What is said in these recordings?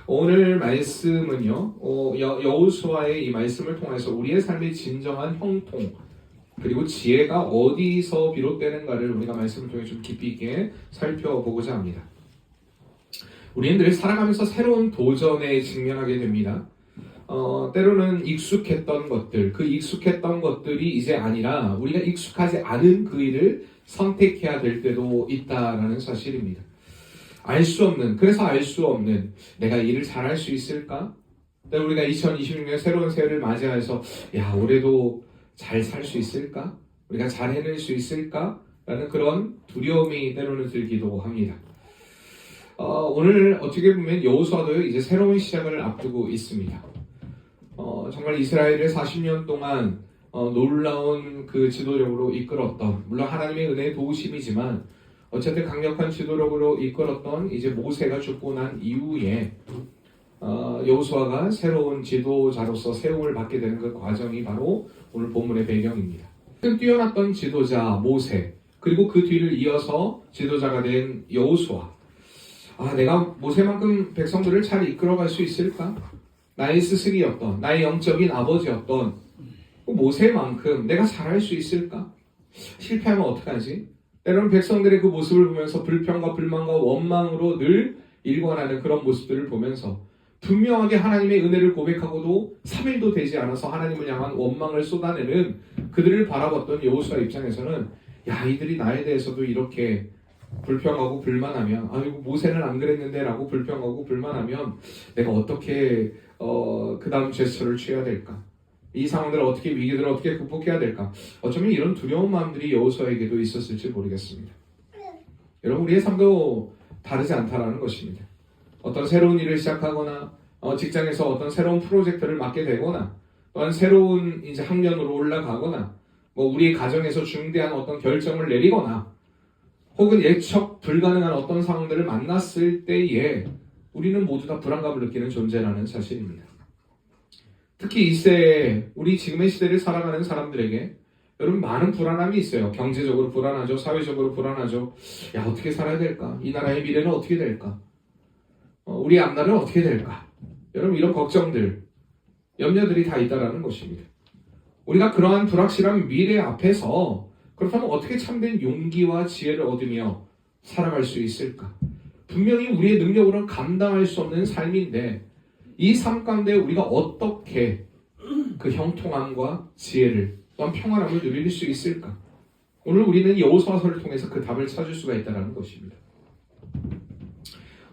오늘 말씀은요, 여호수아의 이 말씀을 통해서 우리의 삶의 진정한 형통 그리고 지혜가 어디서 비롯되는가를 우리가 말씀을 통해 좀 깊이 있게 살펴보고자 합니다. 우리는 늘 살아가면서 새로운 도전에 직면하게 됩니다. 때로는 익숙했던 것들, 그 익숙했던 것들이 이제 아니라 우리가 익숙하지 않은 그 일을 선택해야 될 때도 있다라는 사실입니다. 그래서 알 수 없는 내가 일을 잘할 수 있을까? 우리가 2026년 새로운 새해를 맞이해서 올해도 잘 살 수 있을까? 우리가 잘 해낼 수 있을까? 라는 그런 두려움이 때로는 들기도 합니다. 오늘 어떻게 보면 여호수아도 이제 새로운 시작을 앞두고 있습니다. 정말 이스라엘을 40년 동안 놀라운 그 지도력으로 이끌었던, 물론 하나님의 은혜의 도우심이지만 어쨌든 강력한 지도력으로 이끌었던 이제 모세가 죽고 난 이후에 여호수아가 새로운 지도자로서 세움을 받게 되는 그 과정이 바로 오늘 본문의 배경입니다. 뛰어났던 지도자 모세, 그리고 그 뒤를 이어서 지도자가 된 여호수아. 내가 모세만큼 백성들을 잘 이끌어갈 수 있을까? 나의 스승이었던, 나의 영적인 아버지였던 모세만큼 내가 잘할 수 있을까? 실패하면 어떡하지? 때로는 백성들의 그 모습을 보면서 불평과 불만과 원망으로 늘 일관하는 그런 모습들을 보면서 분명하게 하나님의 은혜를 고백하고도 3일도 되지 않아서 하나님을 향한 원망을 쏟아내는 그들을 바라봤던 여호수아 입장에서는 이들이 나에 대해서도 이렇게 불평하고 불만하면 이거 모세는 안 그랬는데 라고 불평하고 불만하면 내가 어떻게 그 다음 제스처를 취해야 될까? 이 상황들을 어떻게, 위기들을 어떻게 극복해야 될까? 어쩌면 이런 두려운 마음들이 여호수아에게도 있었을지 모르겠습니다. 여러분, 우리의 삶도 다르지 않다라는 것입니다. 어떤 새로운 일을 시작하거나 직장에서 어떤 새로운 프로젝트를 맡게 되거나 또한 새로운 이제 학년으로 올라가거나 우리의 가정에서 중대한 어떤 결정을 내리거나 혹은 예측 불가능한 어떤 상황들을 만났을 때에 우리는 모두 다 불안감을 느끼는 존재라는 사실입니다. 특히 이 시대에, 우리 지금의 시대를 살아가는 사람들에게 여러분 많은 불안함이 있어요. 경제적으로 불안하죠. 사회적으로 불안하죠. 어떻게 살아야 될까? 이 나라의 미래는 어떻게 될까? 우리 앞날은 어떻게 될까? 여러분, 이런 걱정들, 염려들이 다 있다라는 것입니다. 우리가 그러한 불확실한 미래 앞에서 그렇다면 어떻게 참된 용기와 지혜를 얻으며 살아갈 수 있을까? 분명히 우리의 능력으로는 감당할 수 없는 삶인데 이 삶 가운데 우리가 어떻게 그 형통함과 지혜를 또한 평안함을 누릴 수 있을까? 오늘 우리는 여호수아서를 통해서 그 답을 찾을 수가 있다는 것입니다.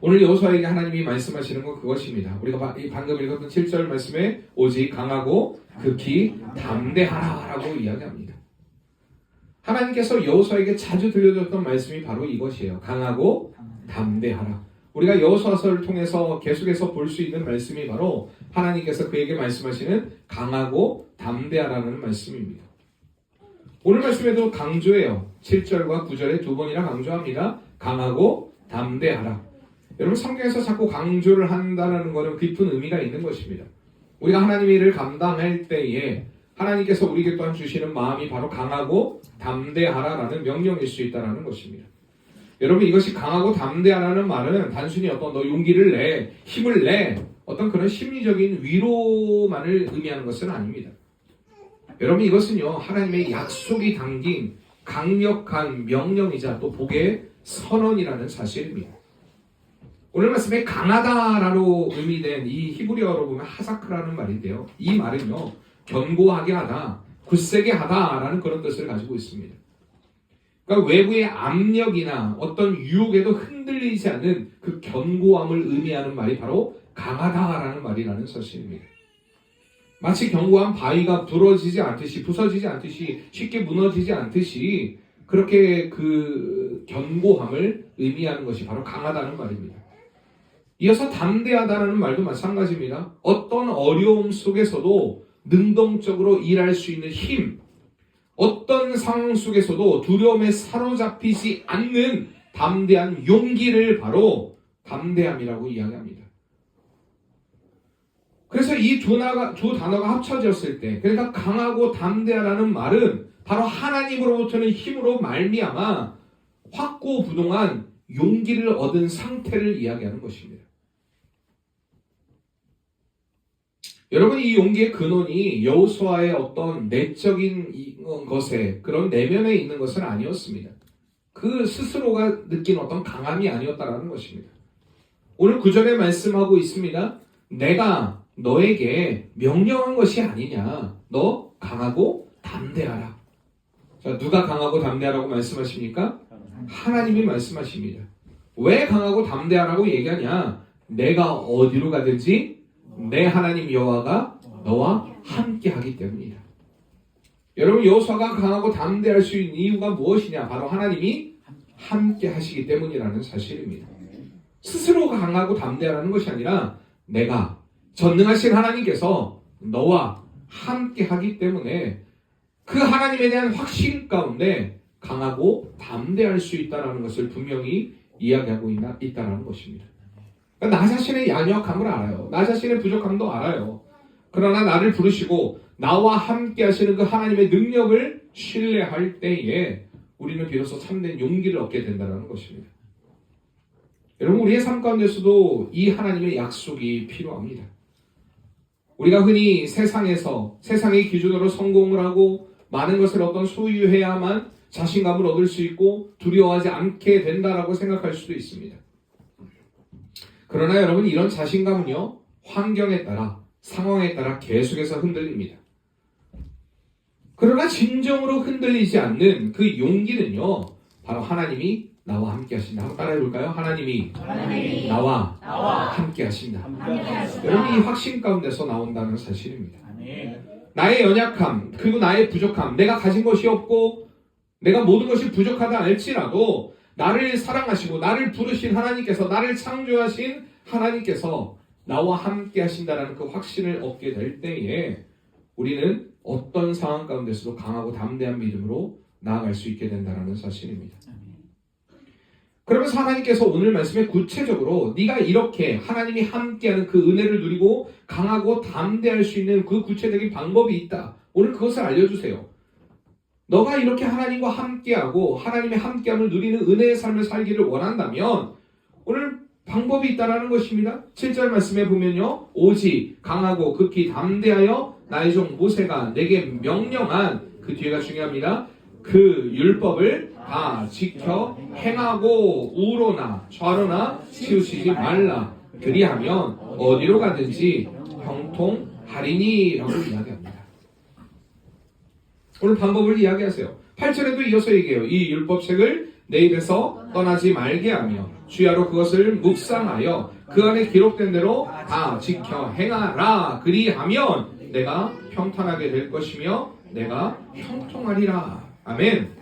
오늘 여호수아에게 하나님이 말씀하시는 건 그것입니다. 우리가 방금 읽었던 7절 말씀에 오직 강하고 극히 담대하라라고 이야기합니다. 하나님께서 여호수아에게 자주 들려줬던 말씀이 바로 이것이에요. 강하고 담대하라. 우리가 여호수아서를 통해서 계속해서 볼 수 있는 말씀이 바로 하나님께서 그에게 말씀하시는 강하고 담대하라는 말씀입니다. 오늘 말씀에도 강조해요. 7절과 9절에 두 번이나 강조합니다. 강하고 담대하라. 여러분, 성경에서 자꾸 강조를 한다는 것은 깊은 의미가 있는 것입니다. 우리가 하나님의 일을 감당할 때에 하나님께서 우리에게 또한 주시는 마음이 바로 강하고 담대하라라는 명령일 수 있다는 것입니다. 여러분, 이것이 강하고 담대하라는 말은 단순히 어떤 너 용기를 내, 힘을 내, 어떤 그런 심리적인 위로만을 의미하는 것은 아닙니다. 여러분, 이것은요, 하나님의 약속이 담긴 강력한 명령이자 또 복의 선언이라는 사실입니다. 오늘 말씀에 강하다라고 의미된 이 히브리어로 보면 하사크라는 말인데요. 이 말은요, 견고하게 하다, 굳세게 하다라는 그런 뜻을 가지고 있습니다. 그러니까 외부의 압력이나 어떤 유혹에도 흔들리지 않는 그 견고함을 의미하는 말이 바로 강하다라는 말이라는 사실입니다. 마치 견고한 바위가 부서지지 않듯이 쉽게 무너지지 않듯이 그렇게 그 견고함을 의미하는 것이 바로 강하다는 말입니다. 이어서 담대하다는 말도 마찬가지입니다. 어떤 어려움 속에서도 능동적으로 일할 수 있는 힘, 어떤 상황 속에서도 두려움에 사로잡히지 않는 담대한 용기를 바로 담대함이라고 이야기합니다. 그래서 이 두 단어가 합쳐졌을 때, 그러니까 강하고 담대하라는 말은 바로 하나님으로부터는 힘으로 말미암아 확고부동한 용기를 얻은 상태를 이야기하는 것입니다. 여러분, 이 용기의 근원이 여호수아의 어떤 내적인 것에, 그런 내면에 있는 것은 아니었습니다. 그 스스로가 느낀 어떤 강함이 아니었다라는 것입니다. 오늘 구절에 말씀하고 있습니다. 내가 너에게 명령한 것이 아니냐. 너 강하고 담대하라. 자, 누가 강하고 담대하라고 말씀하십니까? 하나님이 말씀하십니다. 왜 강하고 담대하라고 얘기하냐? 내가 어디로 가든지 내 하나님 여호와가 너와 함께 하기 때문이다. 여러분, 여호수아가 강하고 담대할 수 있는 이유가 무엇이냐? 바로 하나님이 함께 하시기 때문이라는 사실입니다. 스스로가 강하고 담대하라는 것이 아니라 내가 전능하신 하나님께서 너와 함께 하기 때문에 그 하나님에 대한 확신 가운데 강하고 담대할 수 있다는 것을 분명히 이야기하고 있다는 것입니다. 그러니까 나 자신의 연약함을 알아요. 나 자신의 부족함도 알아요. 그러나 나를 부르시고 나와 함께 하시는 그 하나님의 능력을 신뢰할 때에 우리는 비로소 참된 용기를 얻게 된다는 것입니다. 여러분, 우리의 삶 가운데서도 이 하나님의 약속이 필요합니다. 우리가 흔히 세상에서 세상의 기준으로 성공을 하고 많은 것을 어떤 소유해야만 자신감을 얻을 수 있고 두려워하지 않게 된다라고 생각할 수도 있습니다. 그러나 여러분, 이런 자신감은요, 환경에 따라, 상황에 따라 계속해서 흔들립니다. 그러나 진정으로 흔들리지 않는 그 용기는요, 바로 하나님이 나와 함께 하신다. 한번 따라해 볼까요? 하나님이 나와 함께 하신다. 여러분, 이 확신 가운데서 나온다는 사실입니다. 나의 연약함, 그리고 나의 부족함, 내가 가진 것이 없고 내가 모든 것이 부족하다 할지라도 나를 사랑하시고 나를 부르신 하나님께서, 나를 창조하신 하나님께서 나와 함께 하신다는 그 확신을 얻게 될 때에 우리는 어떤 상황 가운데서도 강하고 담대한 믿음으로 나아갈 수 있게 된다는 사실입니다. 그러면서 하나님께서 오늘 말씀에 구체적으로 네가 이렇게 하나님이 함께하는 그 은혜를 누리고 강하고 담대할 수 있는 그 구체적인 방법이 있다. 오늘 그것을 알려주세요. 너가 이렇게 하나님과 함께하고 하나님의 함께함을 누리는 은혜의 삶을 살기를 원한다면 오늘 방법이 있다는 것입니다. 7절 말씀에 보면요, 오직 강하고 극히 담대하여 나의 종 모세가 내게 명령한, 그 뒤에가 중요합니다. 그 율법을 다 지켜 행하고 우로나 좌로나 치우치지 말라. 그리하면 어디로 가든지 형통하리니 라고 이야기합니다. 오늘 방법을 이야기하세요. 8절에도 이어서 얘기해요. 이 율법책을 내 입에서 떠나지 말게 하며 주야로 그것을 묵상하여 그 안에 기록된 대로 다 지켜 행하라. 그리하면 내가 평탄하게 될 것이며 내가 형통하리라. 아멘.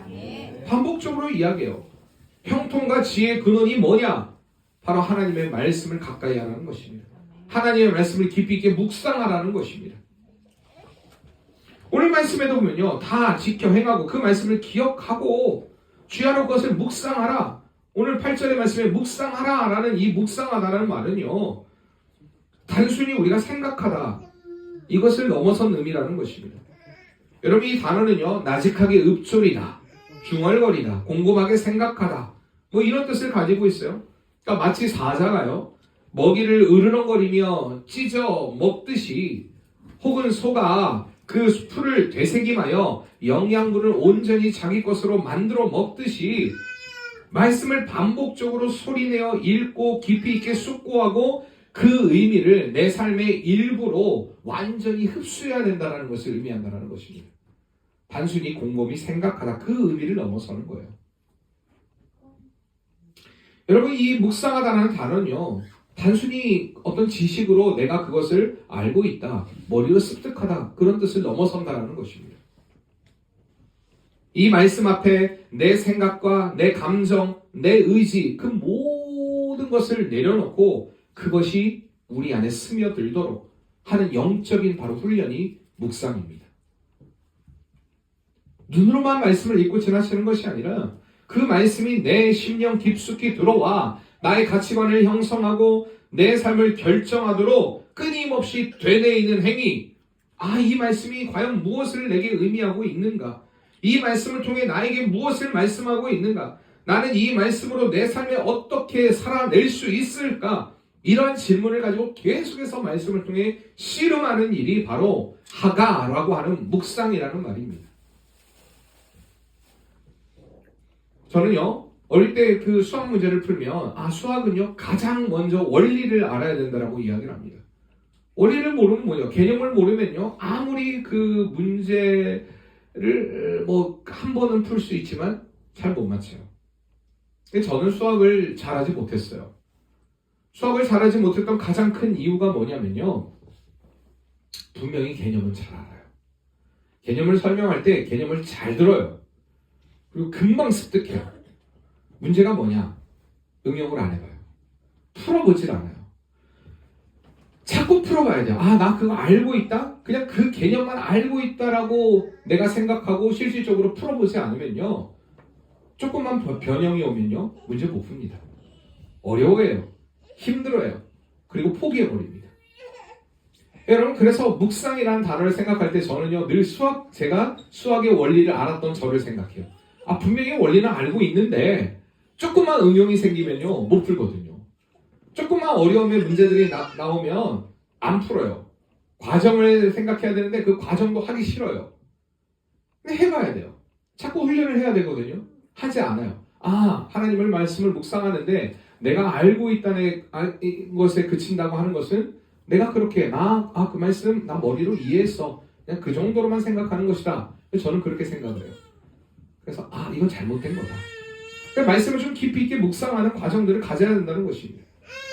반복적으로 이야기해요. 형통과 지혜의 근원이 뭐냐? 바로 하나님의 말씀을 가까이 하라는 것입니다. 하나님의 말씀을 깊이 있게 묵상하라는 것입니다. 오늘 말씀에도 보면요, 다 지켜 행하고 그 말씀을 기억하고 주야로 그것을 묵상하라. 오늘 8절의 말씀에 묵상하라 라는 이 묵상하다라는 말은요, 단순히 우리가 생각하다, 이것을 넘어선 의미라는 것입니다. 여러분, 이 단어는요, 나직하게 읊조리다, 중얼거리다, 곰곰하게 생각하다, 뭐 이런 뜻을 가지고 있어요. 그러니까 마치 사자가요, 먹이를 으르렁거리며 찢어 먹듯이, 혹은 소가 그 풀을 되새김하여 영양분을 온전히 자기 것으로 만들어 먹듯이 말씀을 반복적으로 소리내어 읽고 깊이 있게 숙고하고 그 의미를 내 삶의 일부로 완전히 흡수해야 된다는 것을 의미한다는 것입니다. 단순히 곰곰이 생각하다, 그 의미를 넘어서는 거예요. 여러분, 이 묵상하다는 단어는요, 단순히 어떤 지식으로 내가 그것을 알고 있다, 머리로 습득하다, 그런 뜻을 넘어선다는 것입니다. 이 말씀 앞에 내 생각과 내 감정, 내 의지, 그 모든 것을 내려놓고 그것이 우리 안에 스며들도록 하는 영적인 바로 훈련이 묵상입니다. 눈으로만 말씀을 읽고 지나치는 것이 아니라 그 말씀이 내 심령 깊숙이 들어와 나의 가치관을 형성하고 내 삶을 결정하도록 끊임없이 되뇌이는 행위. 이 말씀이 과연 무엇을 내게 의미하고 있는가? 이 말씀을 통해 나에게 무엇을 말씀하고 있는가? 나는 이 말씀으로 내 삶에 어떻게 살아낼 수 있을까? 이러한 질문을 가지고 계속해서 말씀을 통해 씨름하는 일이 바로 하가라고 하는 묵상이라는 말입니다. 저는요, 어릴 때 그 수학 문제를 풀면, 수학은요, 가장 먼저 원리를 알아야 된다라고 이야기를 합니다. 원리를 모르면 뭐냐, 개념을 모르면요, 아무리 그 문제를 한 번은 풀 수 있지만 잘 못 맞춰요. 저는 수학을 잘하지 못했어요. 수학을 잘하지 못했던 가장 큰 이유가 뭐냐면요, 분명히 개념은 잘 알아요. 개념을 설명할 때 개념을 잘 들어요. 그리고 금방 습득해요. 문제가 뭐냐? 응용을 안 해봐요. 풀어보질 않아요. 자꾸 풀어봐야 돼요. 나 그거 알고 있다? 그냥 그 개념만 알고 있다라고 내가 생각하고 실질적으로 풀어보지 않으면요, 조금만 변형이 오면요, 문제 못 풉니다. 어려워해요. 힘들어요. 그리고 포기해버립니다. 여러분, 그래서 묵상이라는 단어를 생각할 때 저는요, 늘 제가 수학의 원리를 알았던 저를 생각해요. 분명히 원리는 알고 있는데 조금만 응용이 생기면요, 못 풀거든요. 조금만 어려움의 문제들이 나오면 안 풀어요. 과정을 생각해야 되는데 그 과정도 하기 싫어요. 근데 해봐야 돼요. 자꾸 훈련을 해야 되거든요. 하지 않아요. 하나님의 말씀을 묵상하는데 내가 알고 있다는 것에 그친다고 하는 것은 내가 그렇게 그 말씀 나 머리로 이해했어. 그냥 그 정도로만 생각하는 것이다. 저는 그렇게 생각을 해요. 그래서 이건 잘못된 거다. 그러니까 말씀을 좀 깊이 있게 묵상하는 과정들을 가져야 된다는 것입니다.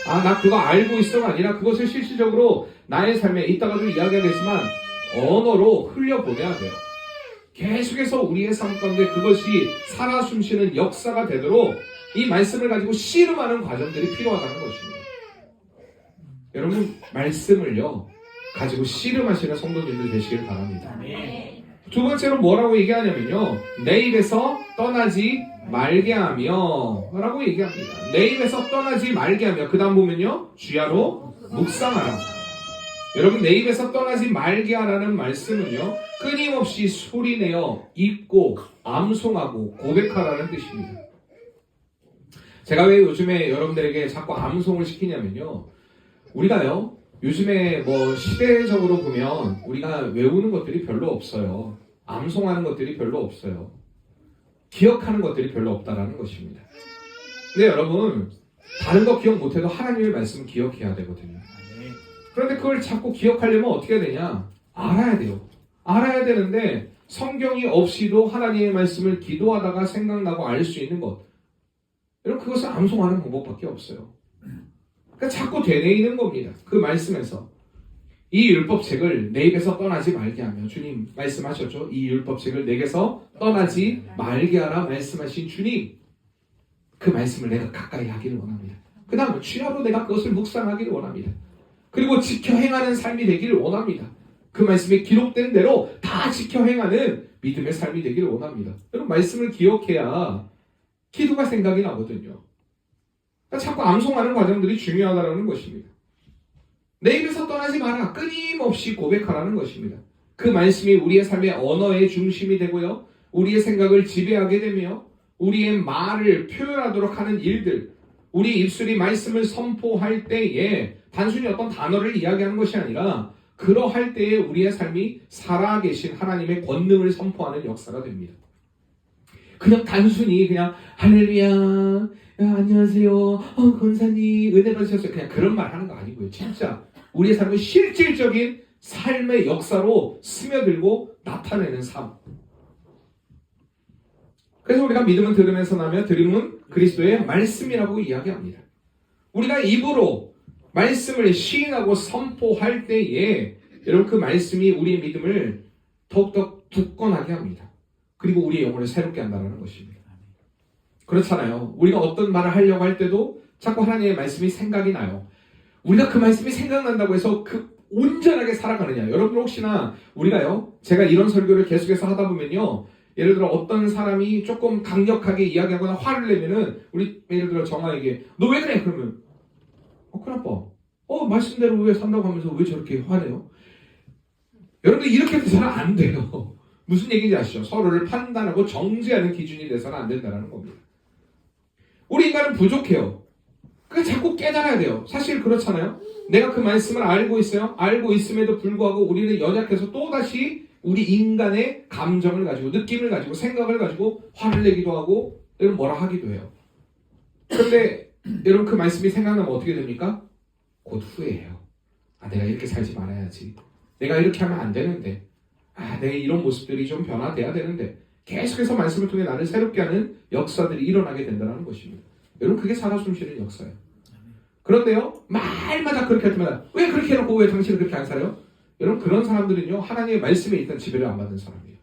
나 그거 알고 있어가 아니라 그것을 실질적으로 나의 삶에 이따가도 이야기하겠지만 언어로 흘려보내야 돼요. 계속해서 우리의 삶 가운데 그것이 살아 숨쉬는 역사가 되도록 이 말씀을 가지고 씨름하는 과정들이 필요하다는 것입니다. 여러분, 말씀을요 가지고 씨름하시는 성도님들 되시길 바랍니다. 두 번째로 뭐라고 얘기하냐면요, 내 입에서 떠나지 말게 하며 라고 얘기합니다. 내 입에서 떠나지 말게 하며, 그 다음 보면요, 주야로 묵상하라. 여러분, 내 입에서 떠나지 말게 하라는 말씀은요, 끊임없이 소리내어 읽고 암송하고 고백하라는 뜻입니다. 제가 왜 요즘에 여러분들에게 자꾸 암송을 시키냐면요, 우리가요 요즘에 시대적으로 보면 우리가 외우는 것들이 별로 없어요. 암송하는 것들이 별로 없어요. 기억하는 것들이 별로 없다라는 것입니다. 근데 여러분, 다른 거 기억 못해도 하나님의 말씀은 기억해야 되거든요. 그런데 그걸 자꾸 기억하려면 어떻게 해야 되냐? 알아야 돼요. 알아야 되는데 성경이 없이도 하나님의 말씀을 기도하다가 생각나고 알 수 있는 것, 여러분, 그것을 암송하는 방법밖에 없어요. 그러니까 자꾸 되뇌이는 겁니다. 그 말씀에서 이 율법책을 내 입에서 떠나지 말게 하며, 주님 말씀하셨죠? 이 율법책을 내게서 떠나지 말게 하라 말씀하신 주님, 그 말씀을 내가 가까이 하기를 원합니다. 그 다음에 주야로 내가 그것을 묵상하기를 원합니다. 그리고 지켜 행하는 삶이 되기를 원합니다. 그 말씀에 기록된 대로 다 지켜 행하는 믿음의 삶이 되기를 원합니다. 여러분, 말씀을 기억해야 기도가 생각이 나거든요. 그러니까 자꾸 암송하는 과정들이 중요하다는 것입니다. 내 입에서 떠나지 마라. 끊임없이 고백하라는 것입니다. 그 말씀이 우리의 삶의 언어의 중심이 되고요, 우리의 생각을 지배하게 되며 우리의 말을 표현하도록 하는 일들, 우리 입술이 말씀을 선포할 때에 단순히 어떤 단어를 이야기하는 것이 아니라 그러할 때에 우리의 삶이 살아계신 하나님의 권능을 선포하는 역사가 됩니다. 그냥 단순히 그냥 할렐루야, 안녕하세요, 권사님 은혜 받으셨어요, 그냥 그런 말 하는 거 아니고요. 진짜 우리의 삶은 실질적인 삶의 역사로 스며들고 나타내는 삶. 그래서 우리가 믿음은 들으면서 나며 들음은 그리스도의 말씀이라고 이야기합니다. 우리가 입으로 말씀을 시인하고 선포할 때에 여러분, 그 말씀이 우리의 믿음을 더욱더 굳건하게 합니다. 그리고 우리의 영혼을 새롭게 한다는 것입니다. 그렇잖아요. 우리가 어떤 말을 하려고 할 때도 자꾸 하나님의 말씀이 생각이 나요. 우리가 그 말씀이 생각난다고 해서 온전하게 살아가느냐? 여러분, 혹시나 우리가요, 제가 이런 설교를 계속해서 하다 보면요, 예를 들어 어떤 사람이 조금 강력하게 이야기하거나 화를 내면은, 우리 예를 들어 정아에게 너 왜 그래? 그러면 큰아빠 말씀대로 왜 산다고 하면서 왜 저렇게 화내요? 여러분들, 이렇게 돼서는 안 돼요. 무슨 얘기인지 아시죠? 서로를 판단하고 정죄하는 기준이 돼서는 안 된다는 겁니다. 우리 인간은 부족해요. 그러니까 자꾸 깨달아야 돼요. 사실 그렇잖아요. 내가 그 말씀을 알고 있어요. 알고 있음에도 불구하고 우리는 연약해서 또다시 우리 인간의 감정을 가지고 느낌을 가지고 생각을 가지고 화를 내기도 하고 여러분 뭐라 하기도 해요. 그런데 여러분 그 말씀이 생각나면 어떻게 됩니까? 곧 후회해요. 아, 내가 이렇게 살지 말아야지. 내가 이렇게 하면 안 되는데. 아, 내 이런 모습들이 좀 변화돼야 되는데. 계속해서 말씀을 통해 나를 새롭게 하는 역사들이 일어나게 된다는 것입니다. 여러분 그게 살아 숨쉬는 역사예요. 그런데요, 말마다 그렇게 할 때마다 왜 그렇게 해놓고 왜 당신은 그렇게 안 살아요? 여러분 그런 사람들은요, 하나님의 말씀에 일단 지배를 안 받는 사람이에요.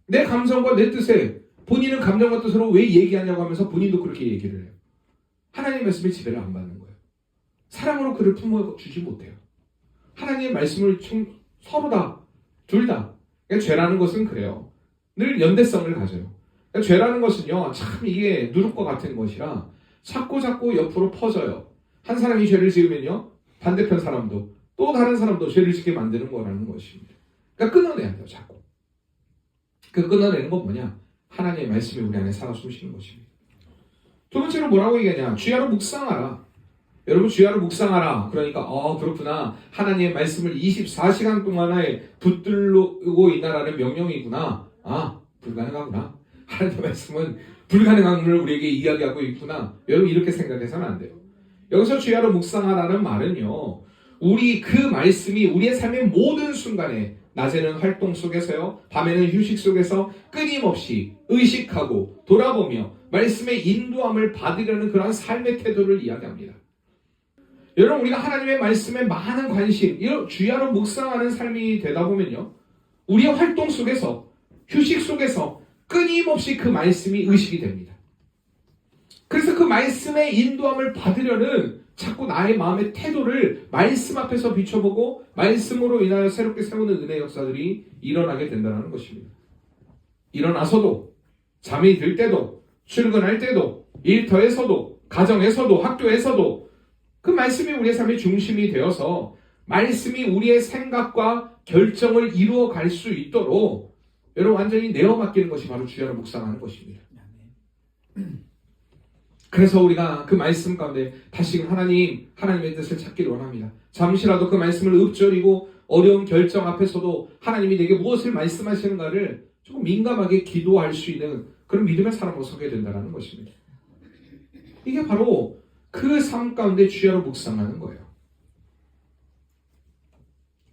내 감정과 내 뜻에 본인은 감정과 뜻으로 왜 얘기하냐고 하면서 본인도 그렇게 얘기를 해요. 하나님의 말씀에 지배를 안 받는 거예요. 사랑으로 그를 품어주지 못해요. 하나님의 말씀을 서로 다, 둘 다. 그러니까 죄라는 것은 그래요. 늘 연대성을 가져요. 그러니까 죄라는 것은요, 참 이게 누룩과 같은 것이라 자꾸 옆으로 퍼져요. 한 사람이 죄를 지으면요, 반대편 사람도 또 다른 사람도 죄를 짓게 만드는 거라는 것입니다. 그러니까 끊어내야 돼요, 자꾸. 그 끊어내는 건 뭐냐? 하나님의 말씀이 우리 안에 살아 숨쉬는 것입니다. 두 번째로 뭐라고 얘기하냐? 주야로 묵상하라. 여러분 주야로 묵상하라. 그러니까 그렇구나. 하나님의 말씀을 24시간 동안에 붙들고 있나라는 명령이구나. 아, 불가능하구나. 하나님의 말씀은 불가능한 걸 우리에게 이야기하고 있구나. 여러분 이렇게 생각해서는 안 돼요. 여기서 주야로 묵상하라는 말은요, 우리 그 말씀이 우리의 삶의 모든 순간에, 낮에는 활동 속에서요, 밤에는 휴식 속에서 끊임없이 의식하고 돌아보며 말씀의 인도함을 받으려는 그러한 삶의 태도를 이야기합니다. 여러분 우리가 하나님의 말씀에 많은 관심, 주야로 묵상하는 삶이 되다 보면요, 우리의 활동 속에서, 휴식 속에서 끊임없이 그 말씀이 의식이 됩니다. 그래서 그 말씀의 인도함을 받으려는 자꾸 나의 마음의 태도를 말씀 앞에서 비춰보고 말씀으로 인하여 새롭게 세우는 은혜 역사들이 일어나게 된다는 것입니다. 일어나서도, 잠이 들 때도, 출근할 때도, 일터에서도, 가정에서도, 학교에서도 그 말씀이 우리의 삶의 중심이 되어서 말씀이 우리의 생각과 결정을 이루어 갈 수 있도록 여러분 완전히 내어 맡기는 것이 바로 주야로 묵상하는 것입니다. 그래서 우리가 그 말씀 가운데 다시금 하나님의 뜻을 찾기를 원합니다. 잠시라도 그 말씀을 읊조리고 어려운 결정 앞에서도 하나님이 내게 무엇을 말씀하시는가를 조금 민감하게 기도할 수 있는 그런 믿음의 사람으로 서게 된다는 것입니다. 이게 바로 그 삶 가운데 주야로 묵상하는 거예요.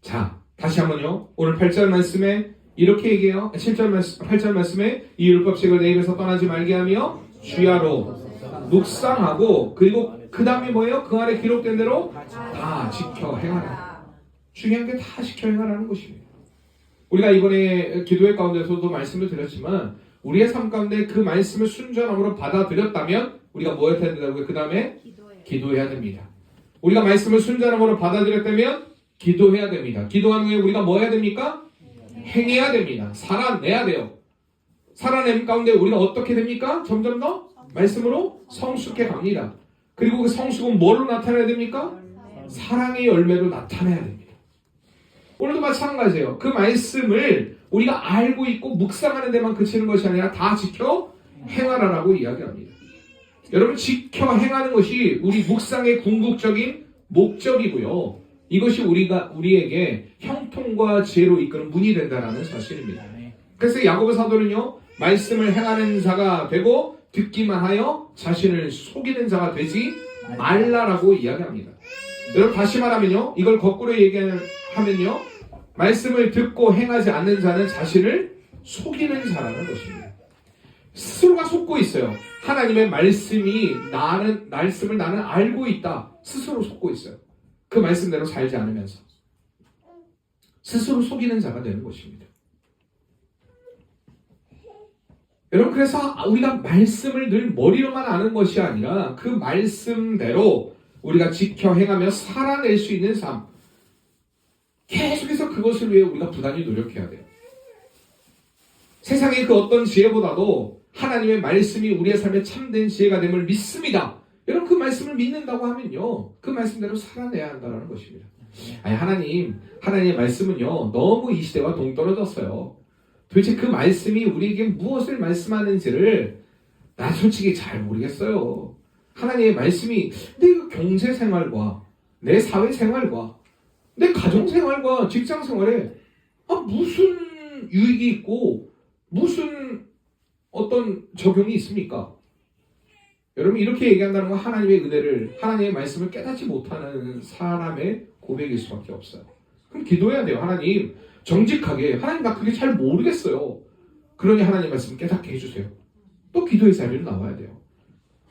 자, 다시 한번요. 오늘 8절 말씀에 이렇게 얘기해요. 8절 말씀에 이 율법책을 내 입에서 떠나지 말게 하며 주야로 묵상하고, 그리고 그 다음에 뭐예요? 그 안에 기록된 대로 다 지켜 행하라. 중요한 게 다 지켜 행하라는 것입니다. 우리가 이번에 기도회 가운데서도 말씀을 드렸지만 우리의 삶 가운데 그 말씀을 순전함으로 받아들였다면 우리가 뭐 해야 된다고요? 그 다음에 기도해야 됩니다. 우리가 말씀을 순전함으로 받아들였다면 기도해야 됩니다. 기도한 후에 우리가 뭐 해야 됩니까? 행해야 됩니다. 살아내야 돼요. 살아냄 가운데 우리가 어떻게 됩니까? 점점 더 말씀으로 성숙해 갑니다. 그리고 그 성숙은 뭘로 나타내야 됩니까? 사랑의 열매로 나타내야 됩니다. 오늘도 마찬가지예요. 그 말씀을 우리가 알고 있고 묵상하는 데만 그치는 것이 아니라 다 지켜 행하라라고 이야기합니다. 여러분 지켜 행하는 것이 우리 묵상의 궁극적인 목적이고요. 이것이 우리에게 형통과 지혜로 이끄는 문이 된다는 사실입니다. 그래서 야고보 사도는요, 말씀을 행하는 자가 되고 듣기만 하여 자신을 속이는 자가 되지 말라라고 이야기합니다. 여러분 다시 말하면요, 이걸 거꾸로 얘기하면요, 말씀을 듣고 행하지 않는 자는 자신을 속이는 자라는 것입니다. 스스로가 속고 있어요. 하나님의 말씀을 나는 알고 있다. 스스로 속고 있어요. 그 말씀대로 살지 않으면서 스스로 속이는 자가 되는 것입니다. 여러분 그래서 우리가 말씀을 늘 머리로만 아는 것이 아니라 그 말씀대로 우리가 지켜 행하며 살아낼 수 있는 삶, 계속해서 그것을 위해 우리가 부단히 노력해야 돼요. 세상의 그 어떤 지혜보다도 하나님의 말씀이 우리의 삶에 참된 지혜가 됨을 믿습니다. 여러분 그 말씀을 믿는다고 하면요, 그 말씀대로 살아내야 한다는 것입니다. 아니 하나님의 말씀은요 너무 이 시대와 동떨어졌어요. 도대체 그 말씀이 우리에게 무엇을 말씀하는지를 난 솔직히 잘 모르겠어요. 하나님의 말씀이 내 경제 생활과 내 사회 생활과 내 가정 생활과 직장 생활에 무슨 유익이 있고 무슨 어떤 적용이 있습니까? 여러분 이렇게 얘기한다는 건 하나님의 은혜를 하나님의 말씀을 깨닫지 못하는 사람의 고백일 수밖에 없어요. 그럼 기도해야 돼요. 하나님 정직하게 하나님 나 그게 잘 모르겠어요. 그러니 하나님 말씀 깨닫게 해주세요. 또 기도의 자리로 나와야 돼요.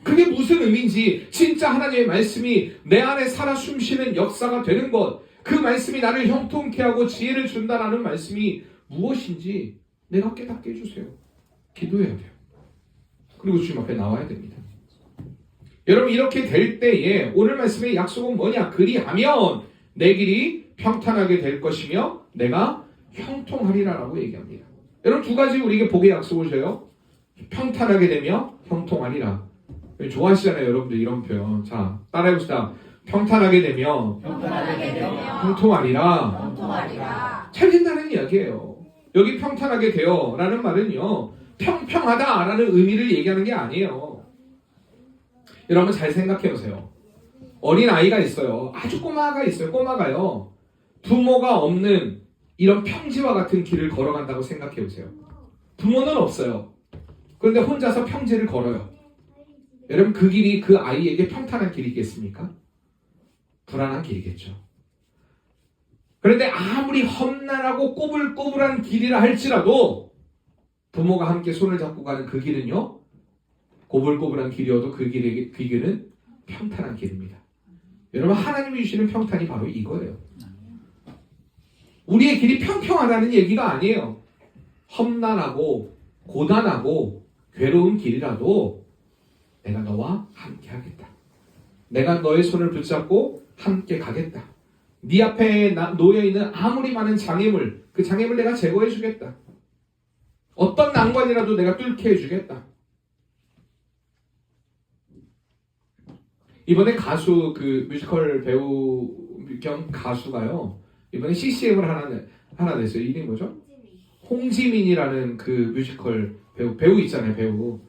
그게 무슨 의미인지 진짜 하나님의 말씀이 내 안에 살아 숨쉬는 역사가 되는 것, 그 말씀이 나를 형통케 하고 지혜를 준다라는 말씀이 무엇인지 내가 깨닫게 해주세요. 기도해야 돼요. 그리고 주님 앞에 나와야 됩니다. 여러분 이렇게 될 때에 오늘 말씀의 약속은 뭐냐? 그리하면 내 길이 평탄하게 될 것이며 내가 형통하리라라고 얘기합니다. 여러분 두 가지 우리에게 복의 약속을 줘요. 평탄하게 되며 형통하리라. 좋아하시잖아요 여러분들 이런 표현. 자 따라해봅시다. 평탄하게 되며 형통하리라. 잘 된다는 이야기예요. 여기 평탄하게 되어 라는 말은요 평평하다 라는 의미를 얘기하는 게 아니에요. 여러분 잘 생각해 보세요. 어린 아이가 있어요. 아주 꼬마가 있어요. 꼬마가요. 부모가 없는 이런 평지와 같은 길을 걸어간다고 생각해 보세요. 부모는 없어요. 그런데 혼자서 평지를 걸어요. 여러분 그 길이 그 아이에게 평탄한 길이겠습니까? 불안한 길이겠죠. 그런데 아무리 험난하고 꼬불꼬불한 길이라 할지라도 부모가 함께 손을 잡고 가는 그 길은요 꼬불꼬불한 길이어도 그 길은 평탄한 길입니다. 여러분 하나님이 주시는 평탄이 바로 이거예요. 우리의 길이 평평하다는 얘기가 아니에요. 험난하고 고단하고 괴로운 길이라도 내가 너와 함께 하겠다. 내가 너의 손을 붙잡고 함께 가겠다. 네 앞에 놓여있는 아무리 많은 장애물, 그 장애물 내가 제거해 주겠다. 어떤 난관이라도 내가 뚫게 해주겠다. 이번에 가수 그 뮤지컬 배우 겸 가수가요. 이번에 CCM을 하나 냈어요. 이름이 뭐죠? 홍지민이라는 그 뮤지컬 배우 있잖아요. 배우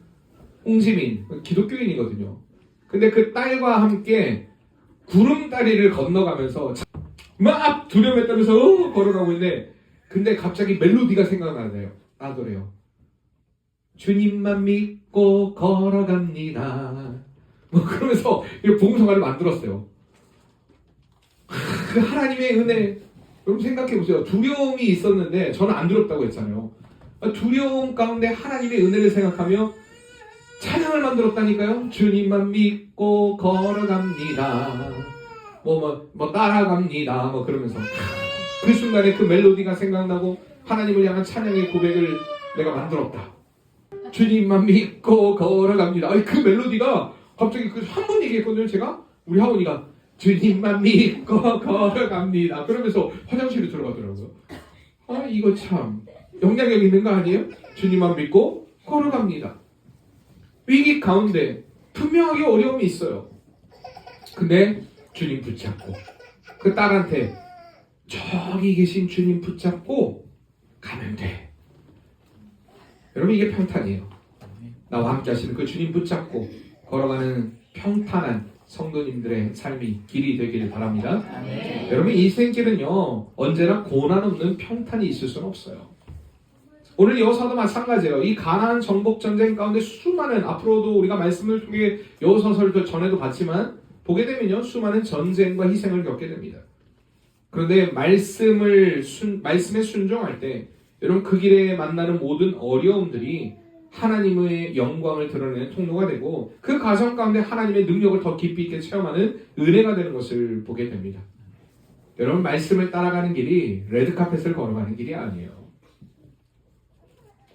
홍지민 기독교인이거든요. 근데 그 딸과 함께 구름다리를 건너가면서 막 두려움했다면서 걸어가고 있는데 근데 갑자기 멜로디가 생각나더래요. 주님만 믿고 걸어갑니다. 뭐 그러면서 봉송가를 만들었어요. 그 하나님의 은혜. 여러분 생각해보세요. 두려움이 있었는데 저는 안 두렵다고 했잖아요. 두려움 가운데 하나님의 은혜를 생각하며 찬양을 만들었다니까요. 주님만 믿고 걸어갑니다. 뭐 따라갑니다. 뭐 그러면서 그 순간에 그 멜로디가 생각나고 하나님을 향한 찬양의 고백을 내가 만들었다. 주님만 믿고 걸어갑니다. 그 멜로디가 갑자기 한 번 얘기했거든요. 제가 우리 하원이가 주님만 믿고 걸어갑니다. 그러면서 화장실에 들어가더라고요. 이거 참 영향력 있는 거 아니에요? 주님만 믿고 걸어갑니다. 위기 가운데 분명하게 어려움이 있어요. 근데 주님 붙잡고 그 딸한테 저기 계신 주님 붙잡고 가면 돼. 여러분 이게 평탄이에요. 나와 함께 하시는 그 주님 붙잡고 걸어가는 평탄한 성도님들의 삶이 길이 되기를 바랍니다. 여러분 이 생길은요 언제나 고난 없는 평탄이 있을 수는 없어요. 오늘 여호사도 마찬가지예요. 이 가나안 정복 전쟁 가운데 수많은 앞으로도 우리가 말씀을 통해 여호사서를 전에도 봤지만 보게 되면요 수많은 전쟁과 희생을 겪게 됩니다. 그런데 말씀에 순종할 때 여러분 그 길에 만나는 모든 어려움들이 하나님의 영광을 드러내는 통로가 되고 그 과정 가운데 하나님의 능력을 더 깊이 있게 체험하는 은혜가 되는 것을 보게 됩니다. 여러분 말씀을 따라가는 길이 레드카펫을 걸어가는 길이 아니에요.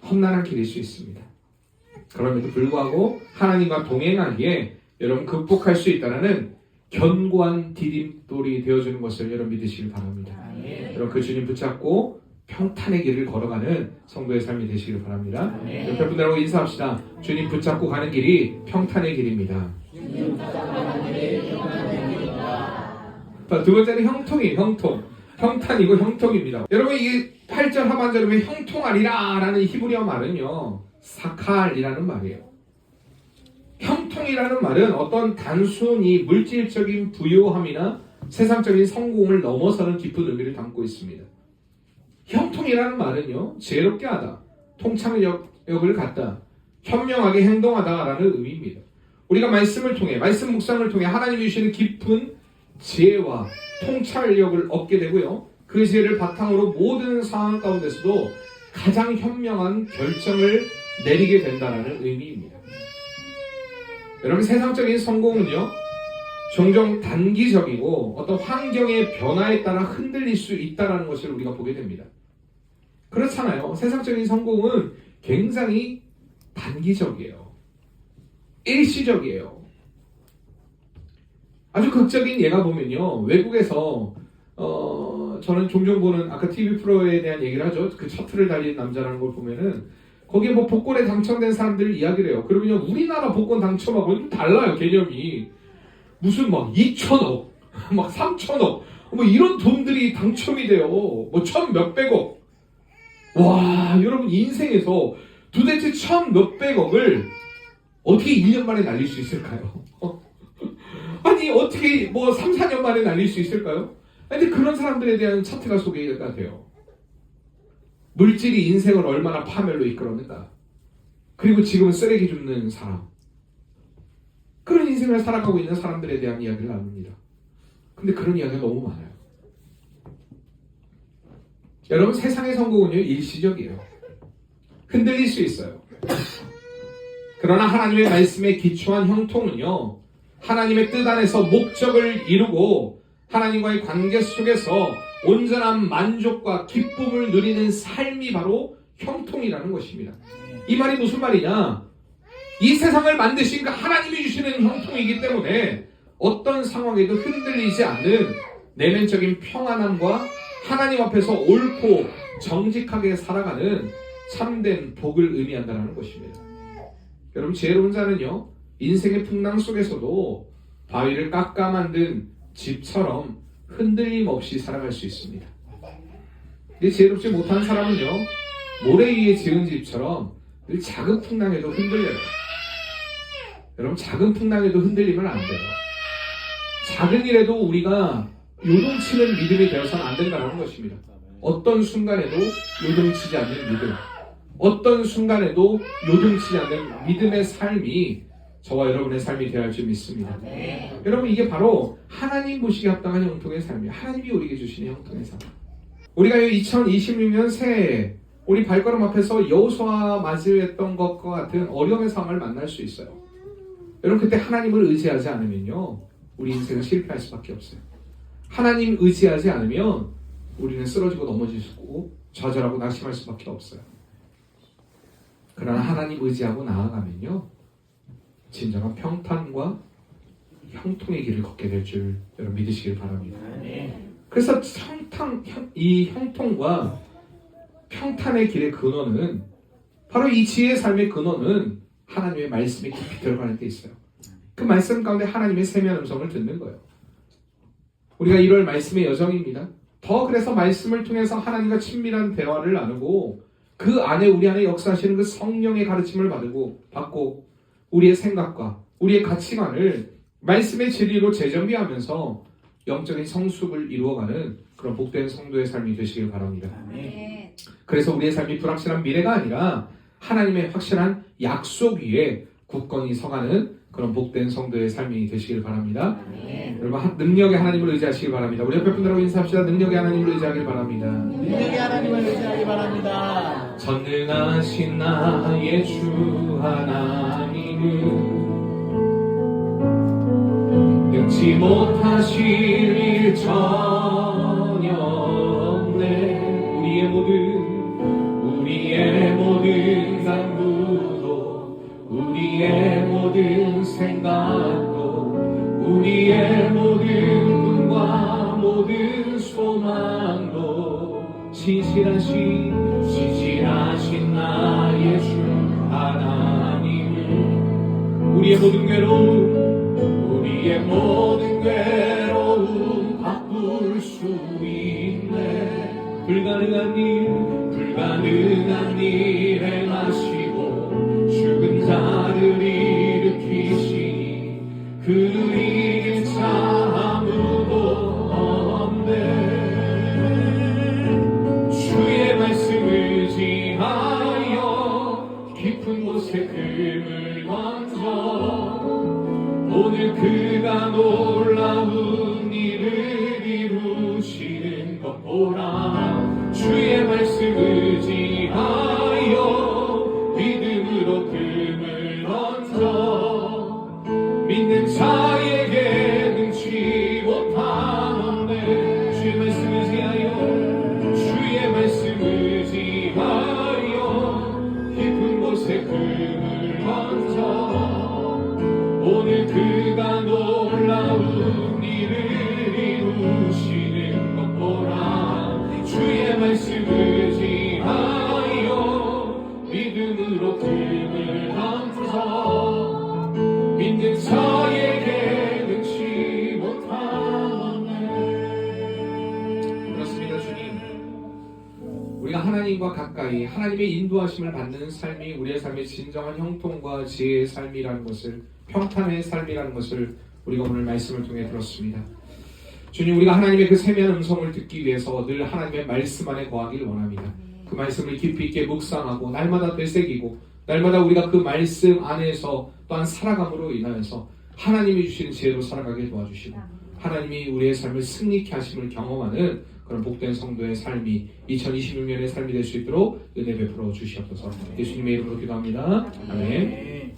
험난한 길일 수 있습니다. 그럼에도 불구하고 하나님과 동행하기에 여러분 극복할 수 있다는 견고한 디딤돌이 되어주는 것을 여러분 믿으시길 바랍니다. 여러분 그 주님 붙잡고 평탄의 길을 걸어가는 성도의 삶이 되시길 바랍니다. 옆에 분들하고 인사합시다. 주님 붙잡고 가는 길이 평탄의 길입니다. 두 번째는 형통이에요. 형통. 평탄이고 형통입니다. 여러분 이게 8절 하반절에 보면 형통하리라 라는 히브리어 말은요 사칼이라는 말이에요. 형통이라는 말은 어떤 단순히 물질적인 부유함이나 세상적인 성공을 넘어서는 깊은 의미를 담고 있습니다. 형통이라는 말은요, 지혜롭게 하다, 통찰력을 갖다, 현명하게 행동하다라는 의미입니다. 우리가 말씀을 통해, 말씀 묵상을 통해 하나님이 주시는 깊은 지혜와 통찰력을 얻게 되고요, 그 지혜를 바탕으로 모든 상황 가운데서도 가장 현명한 결정을 내리게 된다는 의미입니다. 여러분, 세상적인 성공은요, 종종 단기적이고 어떤 환경의 변화에 따라 흔들릴 수 있다는 것을 우리가 보게 됩니다. 그렇잖아요. 세상적인 성공은 굉장히 단기적이에요. 일시적이에요. 아주 극적인 예가 보면요, 외국에서 저는 종종 보는, 아까 TV 프로에 대한 얘기를 하죠. 그 셔틀을 달리는 남자라는 걸 보면은 거기에 뭐 복권에 당첨된 사람들 이야기를 해요. 그러면요, 우리나라 복권 당첨하고는 좀 달라요, 개념이. 무슨 막 2천억, 막 3천억, 뭐 이런 돈들이 당첨이 돼요. 뭐 천 몇백억. 와, 여러분, 인생에서 도대체 천 몇백억을 어떻게 1년 만에 날릴 수 있을까요? 아니, 어떻게 뭐 3, 4년 만에 날릴 수 있을까요? 근데 그런 사람들에 대한 차트가 소개가 돼요. 물질이 인생을 얼마나 파멸로 이끌었는가. 그리고 지금은 쓰레기 줍는 사람. 그런 인생을 살아가고 있는 사람들에 대한 이야기를 나눕니다. 근데 그런 이야기가 너무 많아요. 여러분, 세상의 성공은요, 일시적이에요. 흔들릴 수 있어요. 그러나 하나님의 말씀에 기초한 형통은요, 하나님의 뜻 안에서 목적을 이루고 하나님과의 관계 속에서 온전한 만족과 기쁨을 누리는 삶이 바로 형통이라는 것입니다. 이 말이 무슨 말이냐? 이 세상을 만드신 그 하나님이 주시는 형통이기 때문에 어떤 상황에도 흔들리지 않는 내면적인 평안함과 하나님 앞에서 옳고 정직하게 살아가는 참된 복을 의미한다는 것입니다. 여러분, 지혜로운 자는요, 인생의 풍랑 속에서도 바위를 깎아 만든 집처럼 흔들림 없이 살아갈 수 있습니다. 근데 지혜롭지 못한 사람은요, 모래 위에 지은 집처럼 늘 작은 풍랑에도 흔들려요. 여러분, 작은 풍랑에도 흔들리면 안 돼요. 작은 일에도 우리가 요동치는 믿음이 되어서는 안 된다는 것입니다. 어떤 순간에도 요동치지 않는 믿음, 어떤 순간에도 요동치지 않는 믿음의 삶이 저와 여러분의 삶이 되어야 할 줄 믿습니다. 여러분, 이게 바로 하나님 보시기에 합당한 형통의 삶이에요. 하나님이 우리에게 주시는 형통의 삶. 우리가 2026년 새해에 우리 발걸음 앞에서 여호수아와 맞이했던 것과 같은 어려움의 상황을 만날 수 있어요. 여러분, 그때 하나님을 의지하지 않으면요, 우리 인생은 실패할 수밖에 없어요. 하나님 의지하지 않으면 우리는 쓰러지고 넘어지고 좌절하고 낙심할 수밖에 없어요. 그러나 하나님 의지하고 나아가면요, 진정한 평탄과 형통의 길을 걷게 될 줄 여러분 믿으시길 바랍니다. 그래서 이 형통과 평탄의 길의 근원은, 바로 이 지혜의 삶의 근원은 하나님의 말씀에 깊이 들어가는 데 있어요. 그 말씀 가운데 하나님의 세미한 음성을 듣는 거예요. 우리가 1월 말씀의 여정입니다. 더 그래서 말씀을 통해서 하나님과 친밀한 대화를 나누고 그 안에 우리 안에 역사하시는 그 성령의 가르침을 받고 우리의 생각과 우리의 가치관을 말씀의 진리로 재정비하면서 영적인 성숙을 이루어가는 그런 복된 성도의 삶이 되시길 바랍니다. 그래서 우리의 삶이 불확실한 미래가 아니라 하나님의 확실한 약속 위에 굳건히 서가는 그런 복된 성도의 삶이 되시길 바랍니다. 여러분, 능력의 하나님을 의지하시길 바랍니다. 우리 옆에 분들하고 인사합시다. 능력의 하나님을 의지하길 바랍니다. 능력의 하나님을 의지하기 바랍니다. 전능하신 나의 주 하나님은 능치 못하실 일 전혀 없네. 우리의 모든 간구도, 우리의 모든 생각도, 우리의 모든 꿈과 모든 소망도 신실하신 나의 주 하나님을 우리의 모든 괴로움 바꿀 수 있네. 불가능한 일 행하시고 죽은 자를 일으키시 그리 아무도 없네. 주의 말씀을 지하여 깊은 곳에 금을 던져 오늘 그가 놀라운 일을 이루시는 것 보라. 주의 말씀을 지하여 믿음으로 금을 던져 믿는 자에게 능치 못하네. 주의 말씀을 지하여 주의 말씀을 지하여 깊은 곳에 금을 던져 오늘 그가 놀라운 일을 이루시는 것 보라. 주의 말씀을 지하여 믿음으로 금을 던져 믿는 자에게 능치 못하네. 그렇습니다. 주님, 우리가 하나님과 가까이 하나님의 인도하심을 받는 삶이 우리의 삶의 진정한 형통과 지혜의 삶이라는 것을, 평탄의 삶이라는 것을 우리가 오늘 말씀을 통해 들었습니다. 주님, 우리가 하나님의 그 세미한 음성을 듣기 위해서 늘 하나님의 말씀 안에 거하길 원합니다. 그 말씀을 깊이 있게 묵상하고 날마다 되새기고 날마다 우리가 그 말씀 안에서 또한 살아감으로 인하여서 하나님이 주시는 지혜로 살아가게 도와주시고 하나님이 우리의 삶을 승리케 하심을 경험하는 그런 복된 성도의 삶이 2026년의 삶이 될 수 있도록 은혜 베풀어 주시옵소서. 예수님의 이름으로 기도합니다. 아멘.